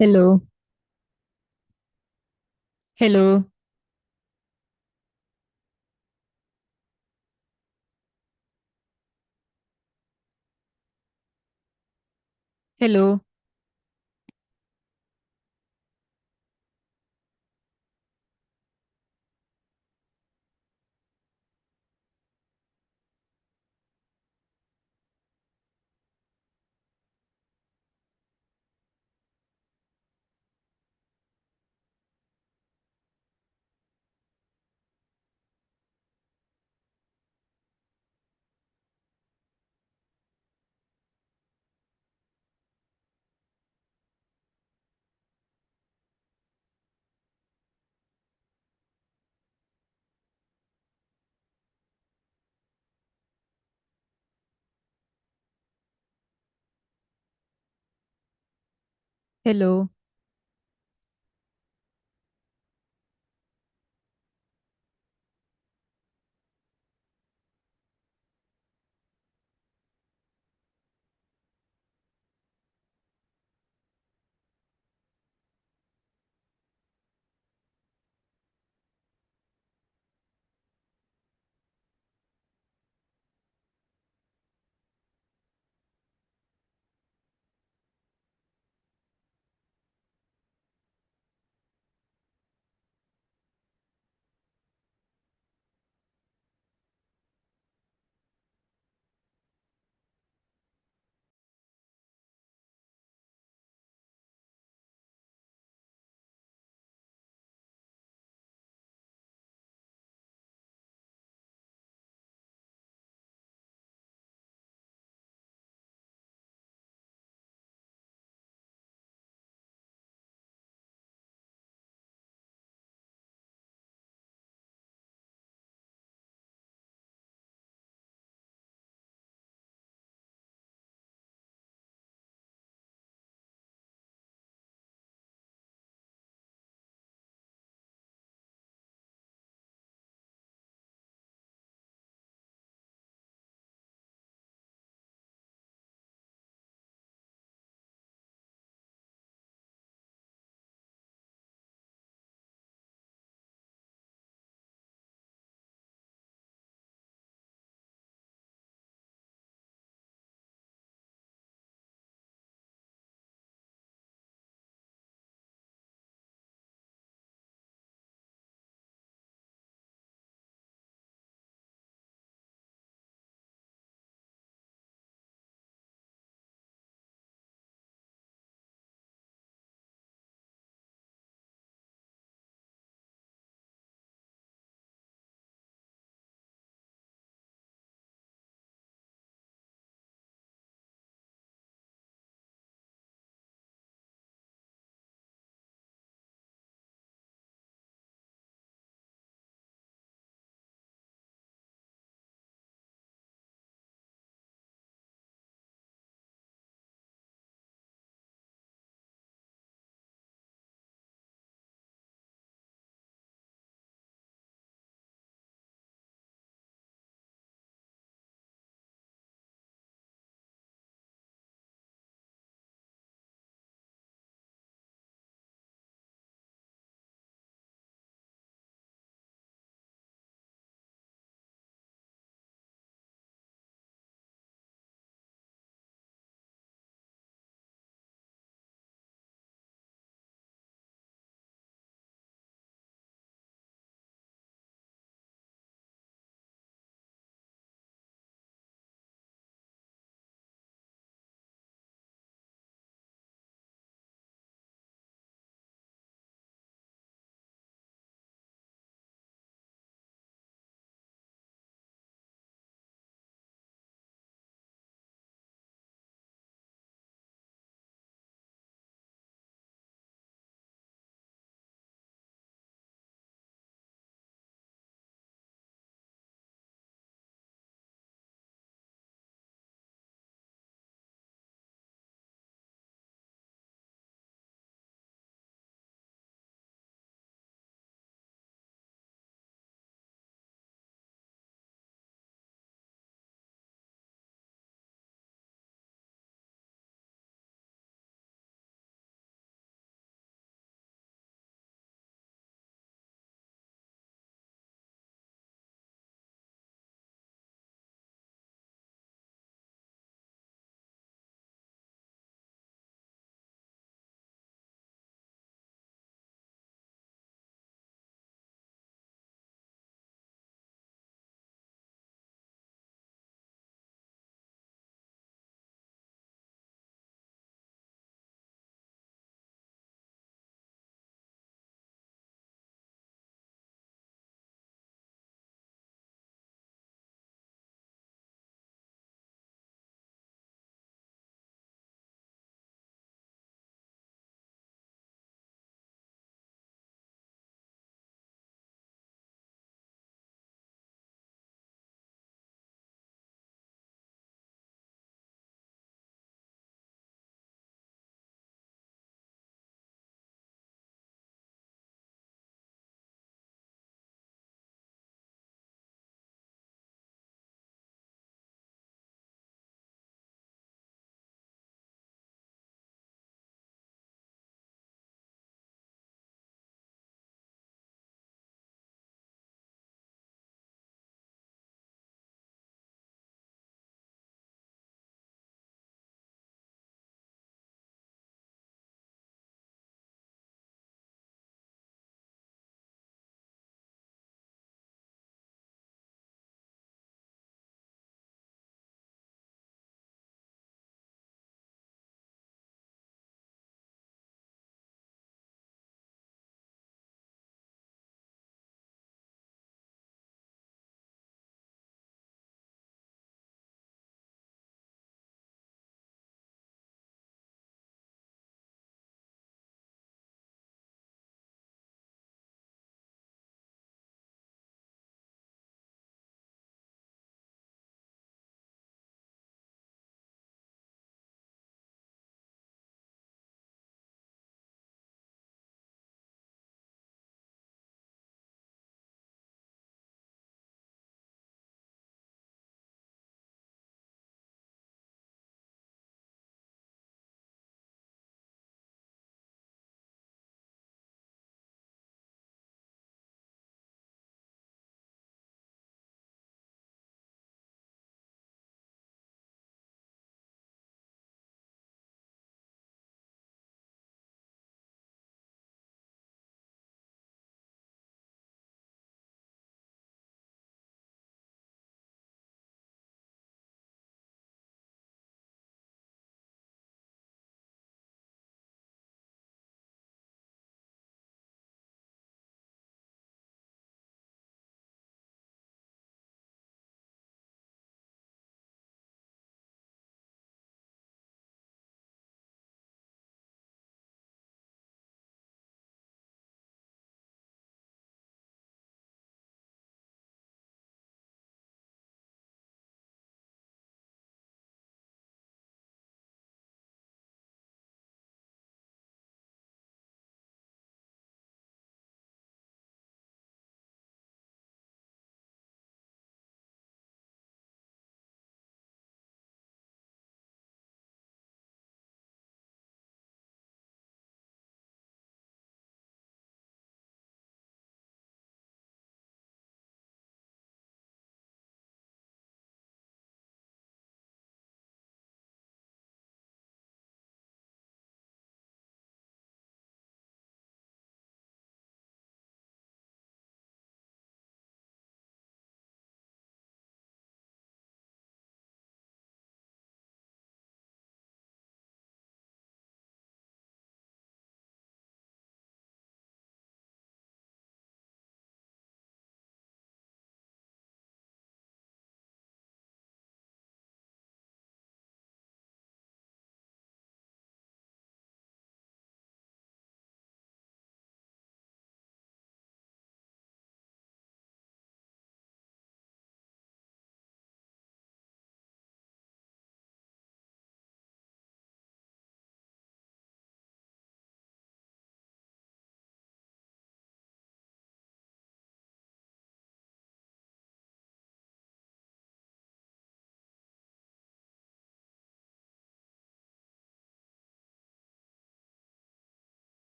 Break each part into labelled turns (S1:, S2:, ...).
S1: Hello. Hello. Hello. Hello.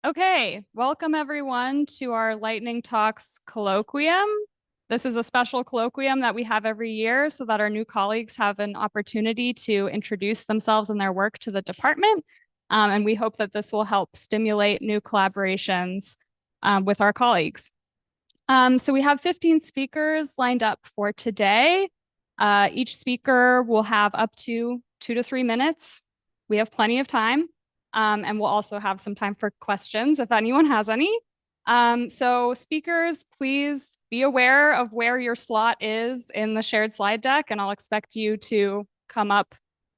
S2: Okay, welcome everyone to our Lightning Talks colloquium. This is a special colloquium that we have every year so that our new colleagues have an opportunity to introduce themselves and their work to the department. And we hope that this will help stimulate new collaborations with our colleagues. So we have 15 speakers lined up for today. Each speaker will have up to 2 to 3 minutes. We have plenty of time. And we'll also have some time for questions if anyone has any. So speakers, please be aware of where your slot is in the shared slide deck, and I'll expect you to come up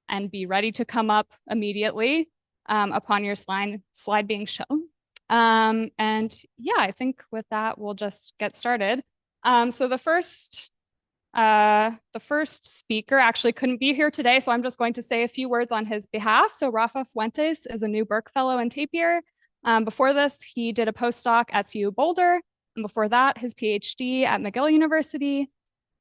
S2: and be ready to come up immediately upon your slide being shown. And yeah, I think with that, we'll just get started. So the first speaker actually couldn't be here today, so I'm just going to say a few words on his behalf. So Rafa Fuentes is a new Burke Fellow in Tapir. Before this, he did a postdoc at CU Boulder, and before that, his PhD at McGill University.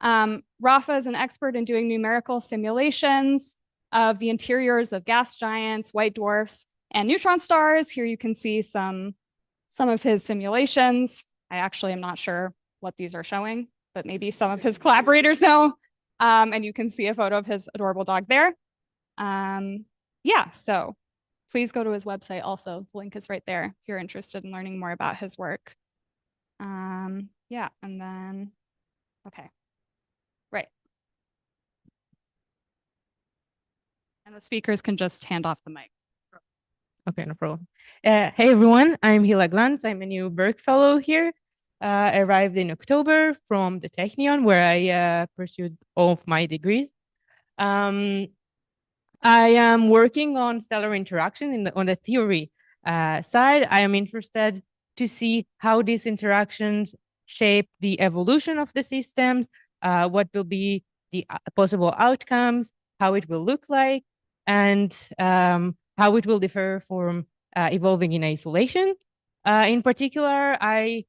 S2: Rafa is an expert in doing numerical simulations of the interiors of gas giants, white dwarfs, and neutron stars. Here you can see some of his simulations. I actually am not sure what these are showing, but maybe some of his collaborators know. And you can see a photo of his adorable dog there. Yeah, so please go to his website also. The link is right there if you're interested in learning more about his work. Yeah, and then, okay, right. And the speakers can just hand off the mic.
S3: Okay, no problem. Hey everyone, I'm Hila Glantz. I'm a new Burke Fellow here. Arrived in October from the Technion, where I pursued all of my degrees. I am working on stellar interaction on the theory side. I am interested to see how these interactions shape the evolution of the systems, what will be the possible outcomes, how it will look like, and how it will differ from evolving in isolation. In particular, I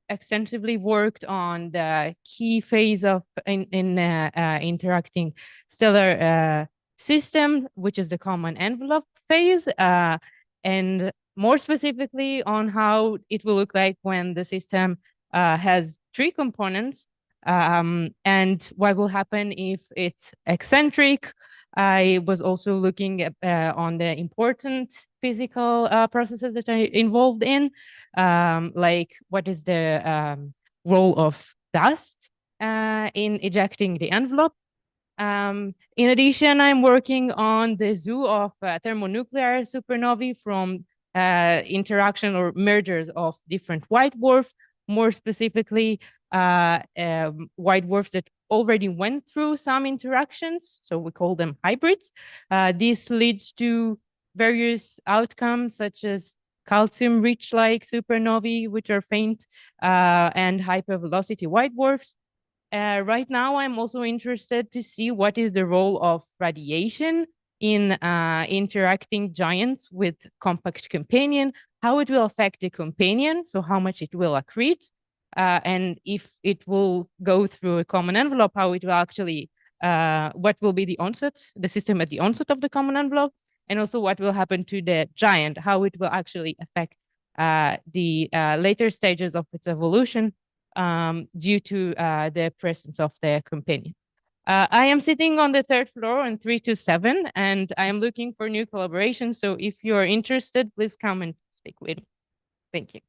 S3: extensively worked on the key phase of interacting stellar system, which is the common envelope phase, and more specifically on how it will look like when the system has three components, and what will happen if it's eccentric. I was also looking at, on the important physical processes that are involved in, like what is the role of dust in ejecting the envelope. In addition, I'm working on the zoo of thermonuclear supernovae from interaction or mergers of different white dwarfs, more specifically white dwarfs that already went through some interactions, so we call them hybrids. This leads to various outcomes such as calcium-rich like supernovae, which are faint, and hypervelocity white dwarfs. Right now, I'm also interested to see what is the role of radiation in interacting giants with compact companion, how it will affect the companion, so how much it will accrete, and if it will go through a common envelope, how it will actually, what will be the onset, the system at the onset of the common envelope, and also what will happen to the giant, how it will actually affect the later stages of its evolution due to the presence of the companion. I am sitting on the third floor on 327, and I am looking for new collaborations. So if you are interested, please come and speak with me. Thank you.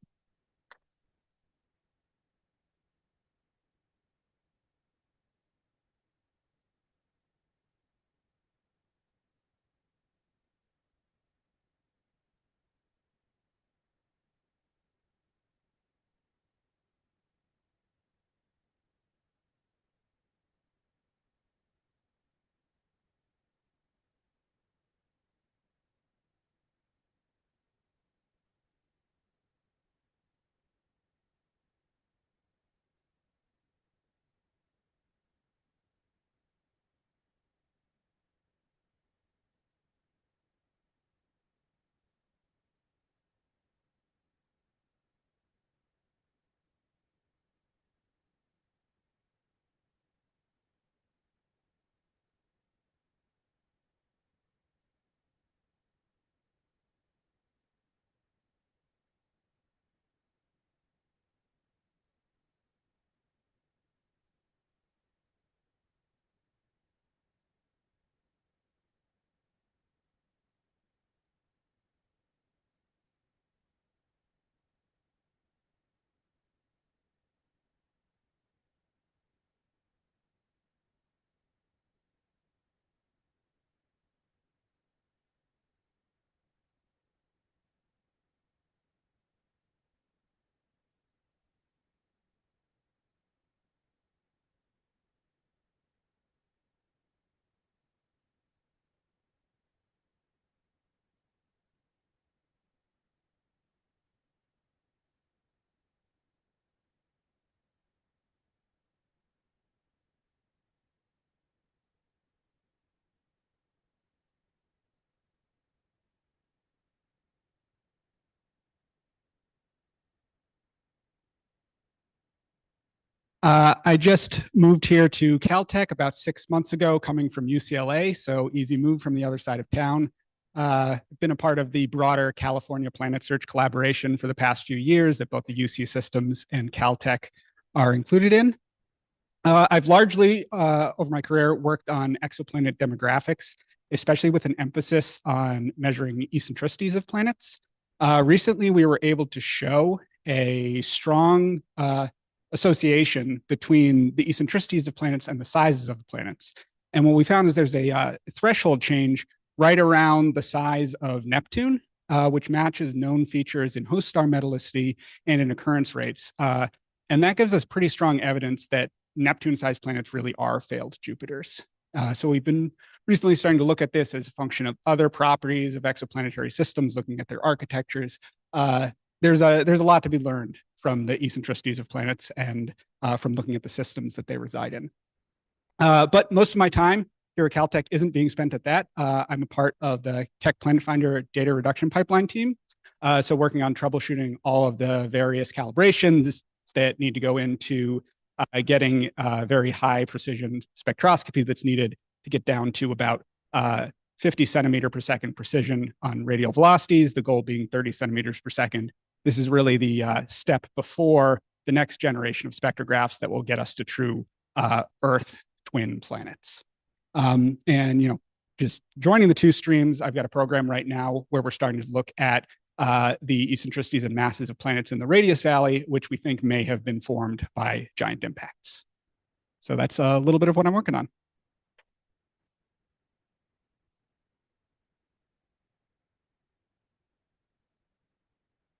S4: I just moved here to Caltech about 6 months ago, coming from UCLA, so easy move from the other side of town. I've been a part of the broader California Planet Search collaboration for the past few years that both the UC Systems and Caltech are included in. I've largely, over my career, worked on exoplanet demographics, especially with an emphasis on measuring eccentricities of planets. Recently, we were able to show a strong association between the eccentricities of planets and the sizes of the planets. And what we found is there's a threshold change right around the size of Neptune, which matches known features in host star metallicity and in occurrence rates. And that gives us pretty strong evidence that Neptune-sized planets really are failed Jupiters. So we've been recently starting to look at this as a function of other properties of exoplanetary systems, looking at their architectures. There's a lot to be learned from the eccentricities of planets and from looking at the systems that they reside in. But most of my time here at Caltech isn't being spent at that. I'm a part of the Keck Planet Finder data reduction pipeline team. So working on troubleshooting all of the various calibrations that need to go into getting very high precision spectroscopy that's needed to get down to about 50 centimeter per second precision on radial velocities, the goal being 30 centimeters per second. This is really the step before the next generation of spectrographs that will get us to true Earth twin planets. And, you know, just joining the two streams, I've got a program right now where we're starting to look at the eccentricities and masses of planets in the radius valley, which we think may have been formed by giant impacts. So that's a little bit of what I'm working on.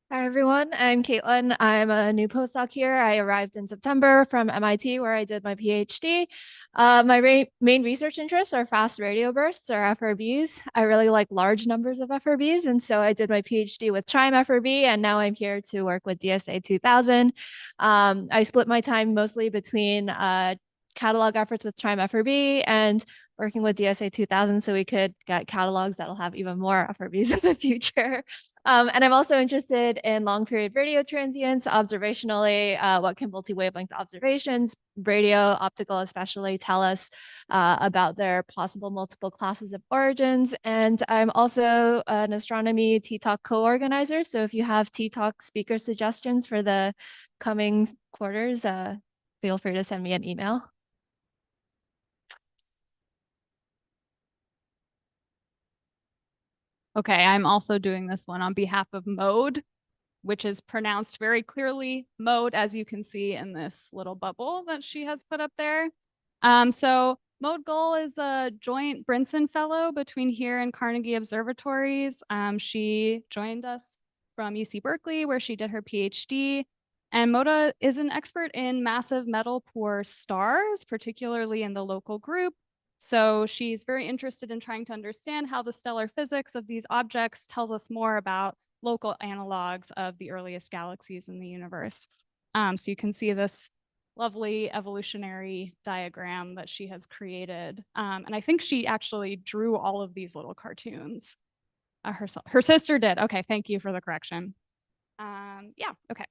S5: Hi, everyone. I'm Caitlin. I'm a new postdoc here. I arrived in September from MIT, where I did my PhD. My main research interests are fast radio bursts, or FRBs. I really like large numbers of FRBs, and so I did my PhD with Chime FRB, and now I'm here to work with DSA 2000. I split my time mostly between catalog efforts with Chime FRB and working with DSA 2000 so we could get catalogs that'll have even more FRBs in the future. And I'm also interested in long period radio transients observationally. What can multi-wavelength observations, radio, optical especially, tell us about their possible multiple classes of origins? And I'm also an astronomy T-Talk co-organizer. So if you have T-Talk speaker suggestions for the coming quarters, feel free to send me an email.
S2: Okay, I'm also doing this one on behalf of Mode, which is pronounced very clearly Mode, as you can see in this little bubble that she has put up there. So Mode Goal is a joint Brinson Fellow between here and Carnegie Observatories. She joined us from UC Berkeley, where she did her PhD. And Moda is an expert in massive metal poor stars, particularly in the local group. So she's very interested in trying to understand how the stellar physics of these objects tells us more about local analogs of the earliest galaxies in the universe. So you can see this lovely evolutionary diagram that she has created. And I think she actually drew all of these little cartoons herself. Her sister did. Okay, thank you for the correction. Yeah, okay.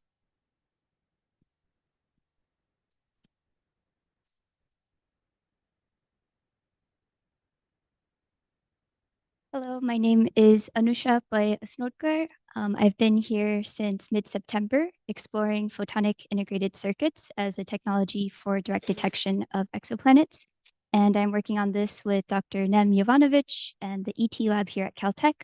S6: Hello, my name is Anusha Pai Asnodkar. I've been here since mid-September, exploring photonic integrated circuits as a technology for direct detection of exoplanets. And I'm working on this with Dr. Nem Jovanovic and the ET lab here at Caltech,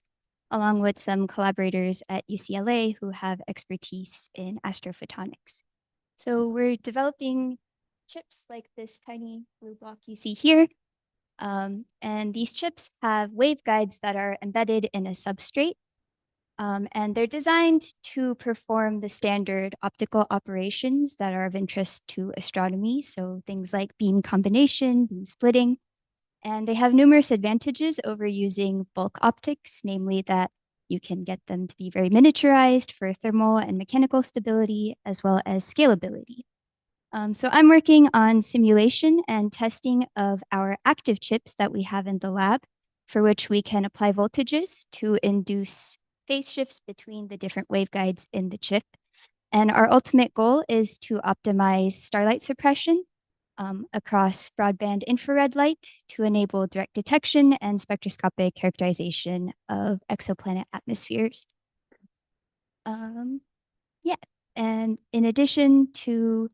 S6: along with some collaborators at UCLA who have expertise in astrophotonics. So we're developing chips like this tiny blue block you see here. And these chips have waveguides that are embedded in a substrate. And they're designed to perform the standard optical operations that are of interest to astronomy. So things like beam combination, beam splitting. And they have numerous advantages over using bulk optics, namely that you can get them to be very miniaturized for thermal and mechanical stability, as well as scalability. So I'm working on simulation and testing of our active chips that we have in the lab, for which we can apply voltages to induce phase shifts between the different waveguides in the chip. And our ultimate goal is to optimize starlight suppression across broadband infrared light to enable direct detection and spectroscopic characterization of exoplanet atmospheres. Yeah, and in addition to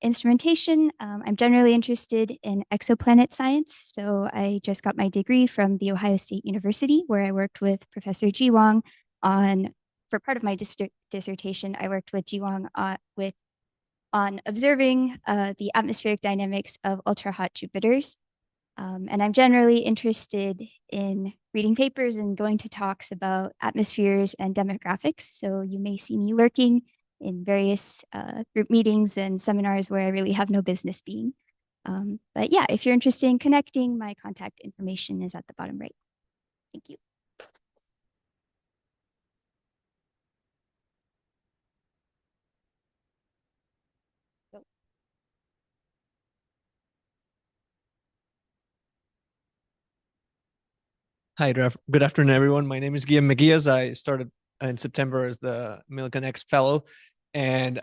S6: instrumentation, I'm generally interested in exoplanet science. So I just got my degree from The Ohio State University, where I worked with Professor Ji Wang for part of my dissertation, I worked with Ji Wang on observing the atmospheric dynamics of ultra-hot Jupiters. And I'm generally interested in reading papers and going to talks about atmospheres and demographics. So you may see me lurking in various group meetings and seminars where I really have no business being. But yeah, if you're interested in connecting, my contact information is at the bottom right. Thank you.
S7: Hi, good afternoon, everyone. My name is Guillaume Meguias. I started in September as the Millikan X Fellow, and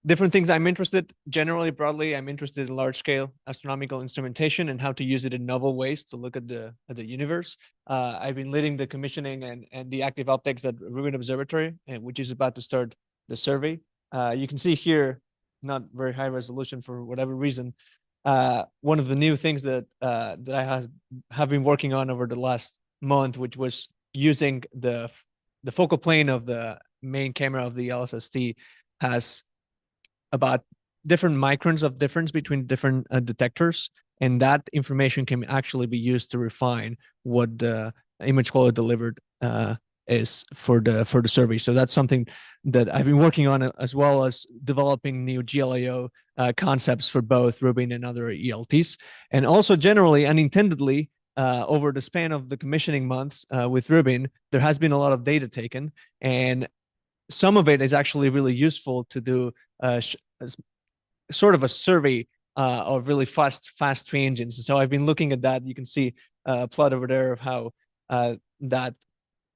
S7: different things I'm interested, generally, broadly, I'm interested in large-scale astronomical instrumentation and how to use it in novel ways to look at the universe. I've been leading the commissioning and the active optics at Rubin Observatory, which is about to start the survey. You can see here, not very high resolution for whatever reason. One of the new things that I have been working on over the last month, which was using the focal plane of the main camera of the LSST, has about different microns of difference between different detectors, and that information can actually be used to refine what the image quality delivered is for the survey. So that's something that I've been working on, as well as developing new GLIO concepts for both Rubin and other ELTs. And also generally, unintendedly, over the span of the commissioning months with Rubin, there has been a lot of data taken, and some of it is actually really useful to do sort of a survey of really fast tree engines. So I've been looking at that. You can see a plot over there of how that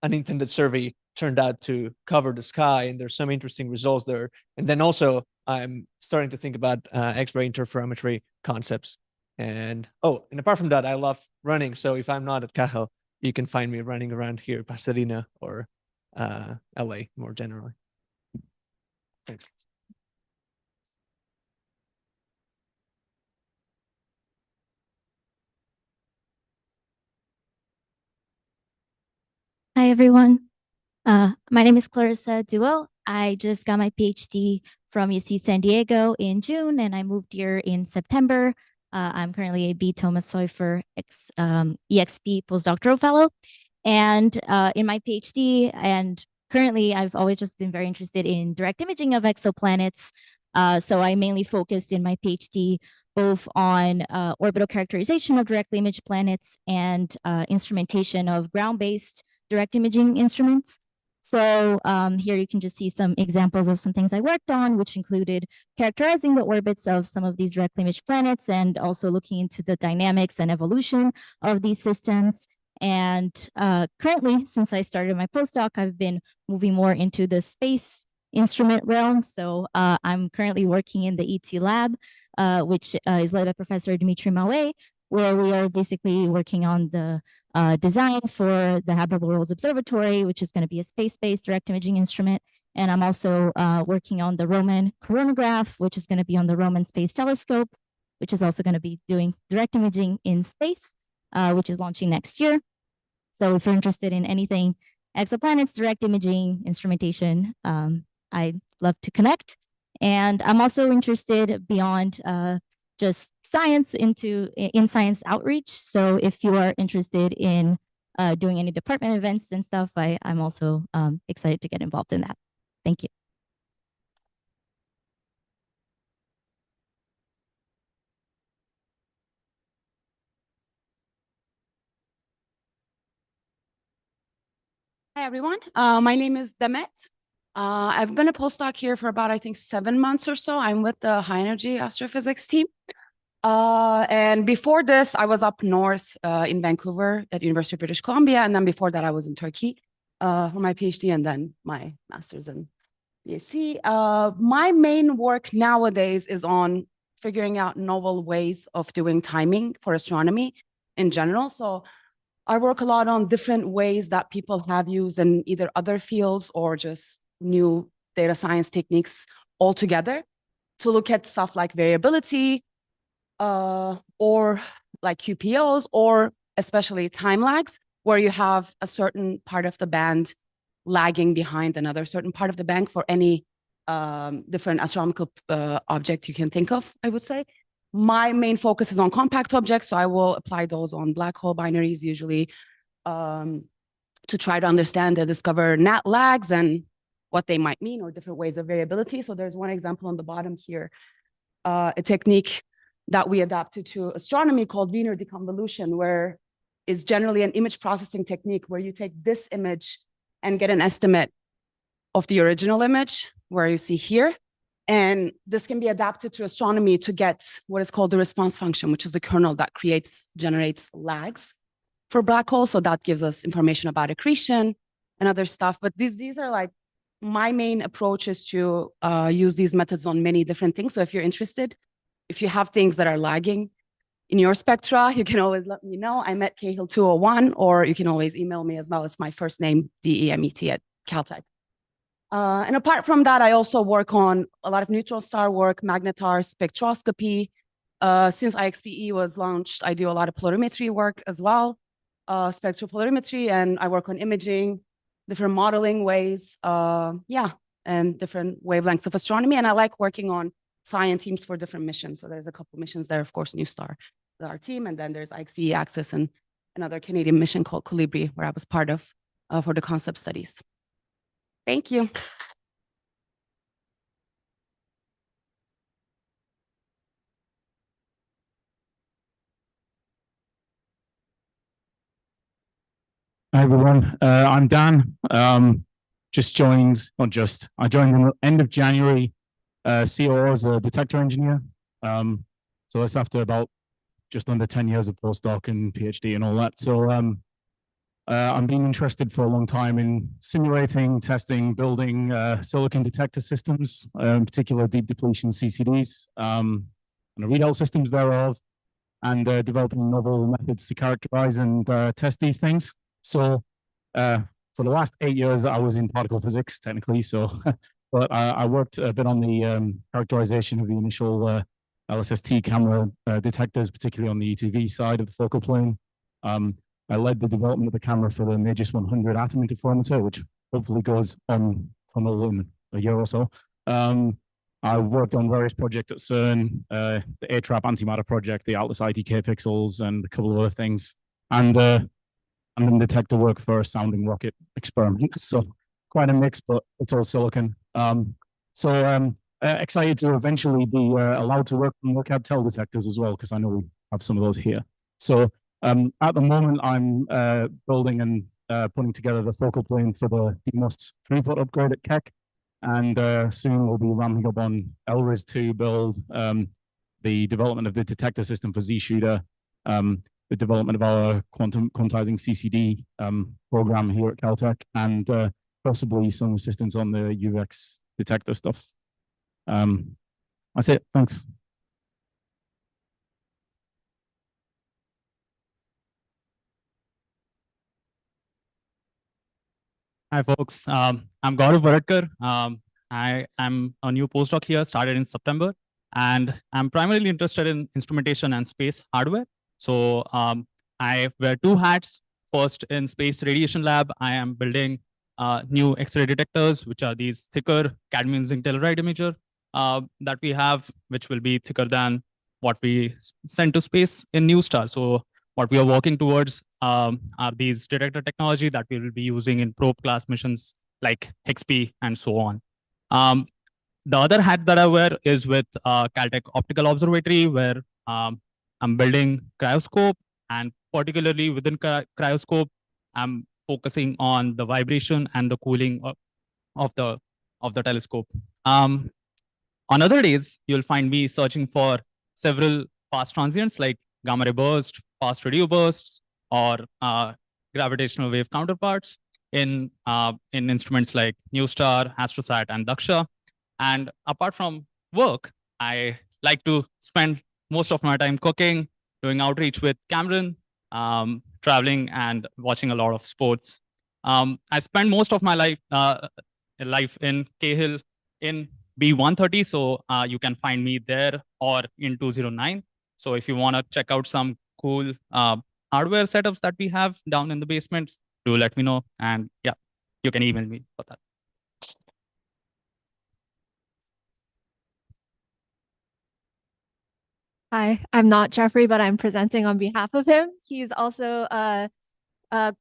S7: unintended survey turned out to cover the sky, and there's some interesting results there. And then also I'm starting to think about X-ray interferometry concepts. And apart from that, I love running. So if I'm not at Cajal, you can find me running around here, Pasadena or LA more generally. Thanks.
S8: Hi, everyone. My name is Clarissa Duo. I just got my PhD from UC San Diego in June, and I moved here in September. I'm currently a B. Thomas Seufer EXP postdoctoral fellow. And in my PhD, and currently, I've always just been very interested in direct imaging of exoplanets. So I mainly focused in my PhD both on orbital characterization of directly imaged planets and instrumentation of ground-based direct imaging instruments. So here you can just see some examples of some things I worked on, which included characterizing the orbits of some of these directly imaged planets and also looking into the dynamics and evolution of these systems. And currently, since I started my postdoc, I've been moving more into the space instrument realm. So I'm currently working in the ET lab, which is led by Professor Dimitri Mauet, where we are basically working on the design for the Habitable Worlds Observatory, which is going to be a space-based direct imaging instrument. And I'm also working on the Roman coronagraph, which is going to be on the Roman Space Telescope, which is also going to be doing direct imaging in space, which is launching next year. So if you're interested in anything exoplanets, direct imaging, instrumentation, I'd love to connect. And I'm also interested beyond just science in science outreach. So if you are interested in doing any department events and stuff, I'm also excited to get involved in that. Thank you.
S9: Hi, everyone. My name is Demet. I've been a postdoc here for about, I think, 7 months or so. I'm with the high energy astrophysics team. And before this, I was up north in Vancouver at University of British Columbia. And then before that, I was in Turkey for my PhD and then my master's in You see, my main work nowadays is on figuring out novel ways of doing timing for astronomy in general. So I work a lot on different ways that people have used in either other fields or just new data science techniques altogether to look at stuff like variability, or like QPOs, or especially time lags, where you have a certain part of the band lagging behind another certain part of the band for any different astronomical object you can think of, I would say. My main focus is on compact objects, so I will apply those on black hole binaries usually, to try to understand and discover lags and what they might mean, or different ways of variability. So there's one example on the bottom here, a technique that we adapted to astronomy called Wiener deconvolution, where is generally an image processing technique where you take this image and get an estimate of the original image, where you see here. And this can be adapted to astronomy to get what is called the response function, which is the kernel that generates lags for black holes. So that gives us information about accretion and other stuff. But these are like my main approach is to use these methods on many different things. So if you're interested, if you have things that are lagging in your spectra, you can always let me know. I'm at Cahill 201, or you can always email me as well. It's my first name, DEMET at Caltech. And apart from that, I also work on a lot of neutron star work, magnetar, spectroscopy. Since IXPE was launched, I do a lot of polarimetry work as well, spectropolarimetry, and I work on imaging, different modeling ways, and different wavelengths of astronomy. And I like working on science teams for different missions. So there's a couple missions there, of course, NewStar, our team, and then there's IXPE Access and another Canadian mission called Colibri, where I was part of for the concept studies. Thank you.
S10: Hi everyone, I'm Dan. Just joined, not just, I joined in the end of January, COO as a detector engineer. So that's after about just under 10 years of postdoc and PhD and all that. So I've been interested for a long time in simulating, testing, building silicon detector systems, in particular deep depletion CCDs, and the readout systems thereof, and developing novel methods to characterize and test these things. So for the last 8 years, I was in particle physics, technically. So, but I worked a bit on the characterization of the initial LSST camera detectors, particularly on the E2V side of the focal plane. I led the development of the camera for the Magis 100 atom interferometer, which hopefully goes on in a year or so. I worked on various projects at CERN, the ATRAP antimatter project, the Atlas ITK pixels, and a couple of other things. And then detector work for a sounding rocket experiment. So quite a mix, but it's all silicon. Excited to eventually be allowed to work on low-cap-tel detectors as well, because I know we have some of those here. So at the moment, I'm building and putting together the focal plane for the DMOS throughput upgrade at Keck. And soon we'll be ramping up on LRIS to build the development of the detector system for Z-Shooter, the development of our quantizing CCD program here at Caltech, and possibly some assistance on the UX detector stuff. That's it. Thanks.
S11: Hi, folks. I'm Gaurav Varadkar. I'm a new postdoc here, started in September, and I'm primarily interested in instrumentation and space hardware. So I wear two hats. First, in space radiation lab, I am building new X-ray detectors, which are these thicker cadmium zinc telluride imager that we have, which will be thicker than what we send to space in NewStar. So what we are working towards are these detector technology that we will be using in probe class missions like HXP and so on. The other hat that I wear is with Caltech Optical Observatory, where I'm building cryoscope, and particularly within cryoscope, I'm focusing on the vibration and the cooling of the telescope. On other days, you'll find me searching for several fast transients like gamma ray burst, fast radio bursts, or gravitational wave counterparts. in instruments like NewStar, AstroSat, and Daksha. And apart from work, I like to spend most of my time cooking, doing outreach with Cameron, traveling, and watching a lot of sports. I spend most of my life in Cahill in B130, so you can find me there or in 209. So if you want to check out some cool hardware setups that we have down in the basement, do let me know. And yeah, you can email me for that.
S5: Hi, I'm not Jeffrey, but I'm presenting on behalf of him. He's also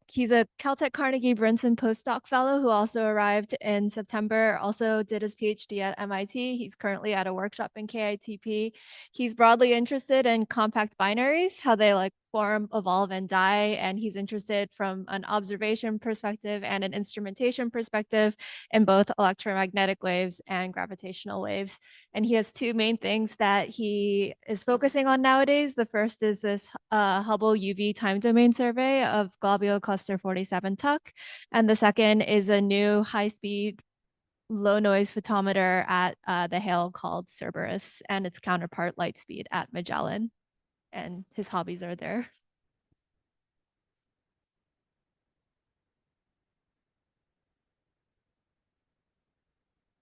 S5: he's a Caltech Carnegie Brinson postdoc fellow who also arrived in September, also did his PhD at MIT. He's currently at a workshop in KITP. He's broadly interested in compact binaries, how they like form, evolve, and die. And he's interested from an observation perspective and an instrumentation perspective in both electromagnetic waves and gravitational waves. And he has two main things that he is focusing on nowadays. The first is this Hubble UV time domain survey of globular cluster 47 Tuck. And the second is a new high-speed low noise photometer at the Hale called Cerberus and its counterpart Lightspeed at Magellan. And his hobbies are there.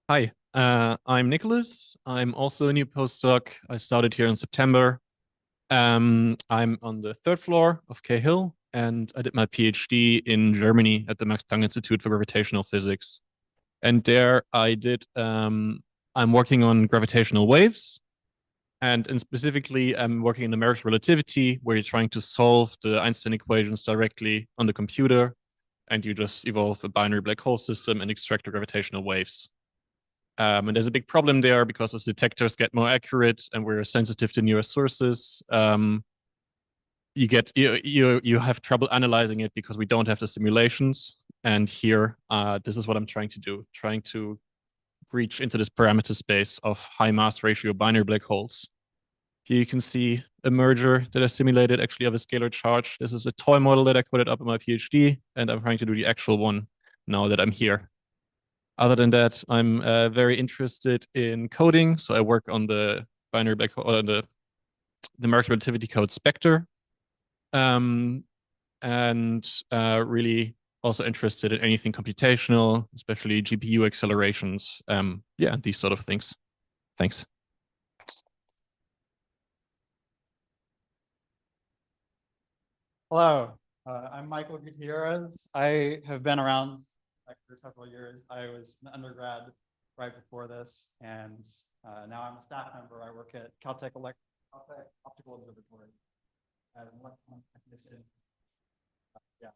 S12: Hi, I'm Nicholas. I'm also a new postdoc. I started here in September. I'm on the third floor of Cahill, and I did my PhD in Germany at the Max Planck Institute for Gravitational Physics. And there I'm working on gravitational waves. And specifically, I'm working in numerical relativity, where you're trying to solve the Einstein equations directly on the computer, and you just evolve a binary black hole system and extract the gravitational waves. And there's a big problem there because as detectors get more accurate and we're sensitive to newer sources, you have trouble analyzing it because we don't have the simulations. And here, this is what I'm trying to do, trying to reach into this parameter space of high mass ratio binary black holes. Here you can see a merger that I simulated actually of a scalar charge. This is a toy model that I coded up in my PhD, and I'm trying to do the actual one now that I'm here. Other than that, I'm very interested in coding. So I work on the binary black hole, the numerical relativity code Spectre. And really also interested in anything computational, especially GPU accelerations. Yeah, these sort of things. Thanks.
S13: Hello, I'm Michael Gutierrez. I have been around for several years. I was an undergrad right before this, and now I'm a staff member. I work at Caltech Optical Observatory as an electron technician. Yeah.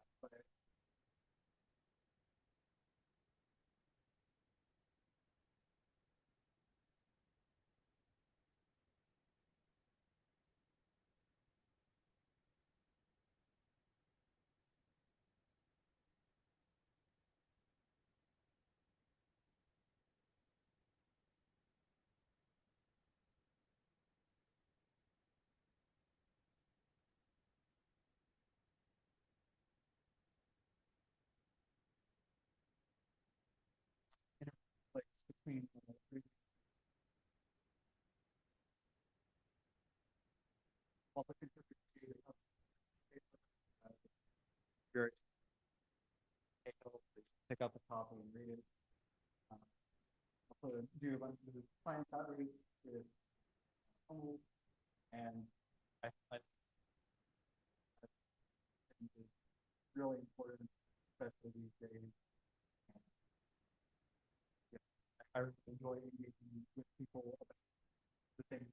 S13: Between pick up a copy and read it. Also do a bunch of science outreach with and I think it's really important, especially these days. I really enjoy engaging with people about the things.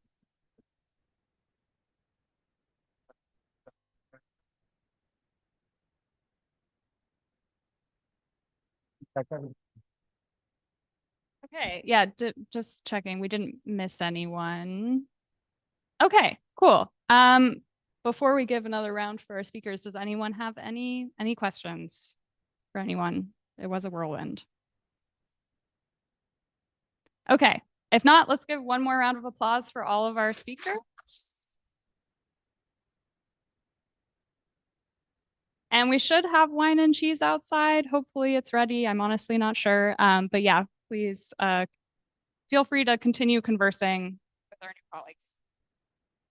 S2: Okay, yeah, just checking. We didn't miss anyone. Okay, cool. Before we give another round for our speakers, does anyone have any questions for anyone? It was a whirlwind. Okay, if not, let's give one more round of applause for all of our speakers. And we should have wine and cheese outside. Hopefully it's ready. I'm honestly not sure. But yeah, please feel free to continue conversing with our new colleagues.